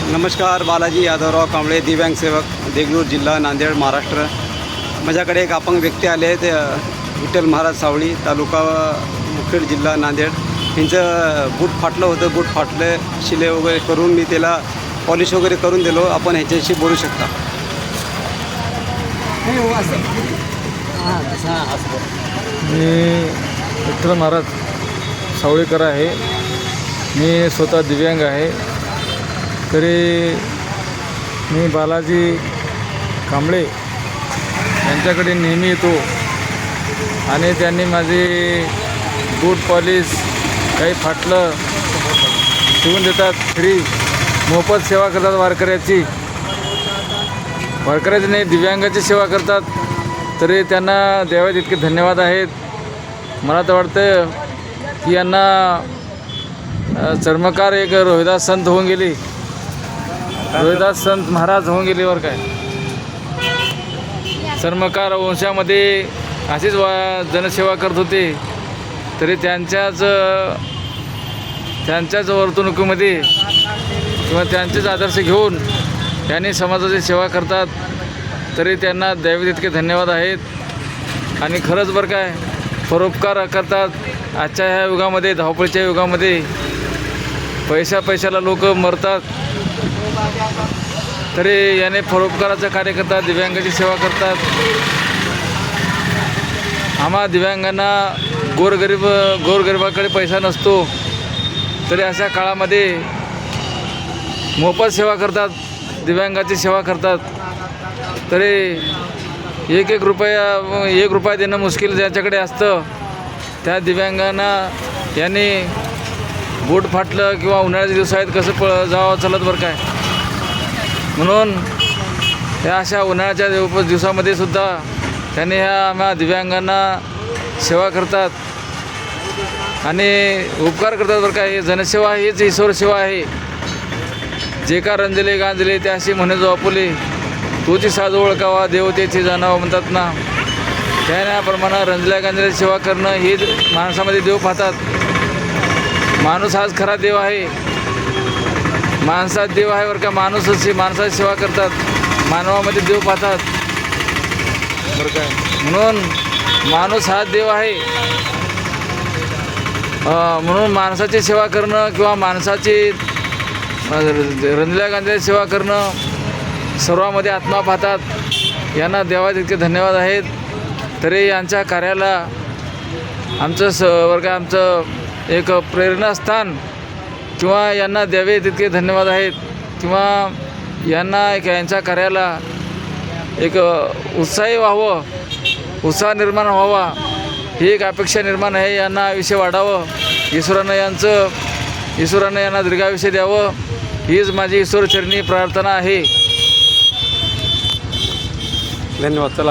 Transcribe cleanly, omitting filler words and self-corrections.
नमस्कार, बालाजी यादवराव कांबळे, दिव्यांग सेवक, देगलूर जिल्हा, नांदेड, महाराष्ट्र. माझ्याकडे एक अपंग व्यक्ती आले आहेत, विठ्ठल महाराज सावळी, तालुका मुखेड, जिल्हा नांदेड. त्यांचं बूट फाटलं होतं, बूट फाटलं, शिले वगैरे करून मी त्याला पॉलिश वगैरे करून दिलो. आपण ह्याच्याशी बोलू शकता. मी विठ्ठल महाराज सावळीकर आहे. मी स्वतः दिव्यांग आहे. तरी मी बालाजी कांबळे यांच्याकडे नेहमी येतो आणि त्यांनी माझी बूट पॉलिश काही फाटलं शिवून देतात. फ्री मोफत सेवा करतात. वारकऱ्याची नाही, दिव्यांगाची सेवा करतात. तरी त्यांना द्यावे तितके धन्यवाद आहेत. मला तर वाटतं की यांना चर्मकार एक रोहिदास संत होऊन गेली, रोहिदास संत महाराज होऊन गेली. वर काय चर्मकार वंशामध्ये अशीच जनसेवा करत होते. तरी त्यांच्याच वर्तणुकीमध्ये किंवा त्यांचेच आदर्श घेऊन त्यांनी समाजाची सेवा करतात. तरी त्यांना द्यावे तितके धन्यवाद आहेत. आणि खरंच बरं काय परोपकार करतात. आजच्या ह्या युगामध्ये, धावपळीच्या युगामध्ये पैशाला लोक मरतात. तरी याने परोपकाराचं कार्य करतात, दिव्यांगाची सेवा करतात. आम्हा दिव्यांगांना गोरगरिबाकडे पैसा नसतो. तरी अशा काळामध्ये मोफत सेवा करतात, दिव्यांगाची सेवा करतात. तरी एक रुपया देणं मुश्किल ज्याच्याकडे असतं, त्या दिव्यांगांना यांनी बूट फाटलं किंवा उन्हाळ्याचे दिवस आहेत कसं जावं चलत बरं काय. म्हणून ह्या अशा उन्हाळ्याच्या दिवसामध्ये सुद्धा त्यांनी ह्या आम्हा दिव्यांगांना सेवा करतात आणि उपकार करतात बरं काय. जनसेवा हीच ईश्वर सेवा आहे. जे का रंजले गांजले त्याशी म्हणे जो आपुले, तूची साज ओळखावा देवतेची जाणावा म्हणतात ना. त्याप्रमाणे रंजल्या गांजल्या सेवा करणं हीच माणसामध्ये देव पाहतात. माणूस हाच खरा देव आहे. माणसात देव आहे बरं का. माणसाची सेवा करतात, मानवामध्ये देव पाहतात बरं काय. म्हणून माणूस हाच देव आहे. म्हणून माणसाची सेवा करणं किंवा माणसाची रंजल्या गांजल्या सेवा करणं सर्वामध्ये आत्मा पाहतात. यांना देवा तितके धन्यवाद आहेत. तरी यांच्या कार्याला आमचं एक प्रेरणास्थान किंवा यांना द्यावे तितके धन्यवाद आहेत. किंवा यांच्या कार्याला एक उत्साही व्हावं, उत्साह निर्माण व्हावा ही एक अपेक्षा निर्माण आहे. यांना आयुष्य वाढावं, ईश्वरानं यांना दीर्घायुष्य द्यावं हीच माझी ईश्वरचरणी प्रार्थना आहे. धन्यवाद. चला.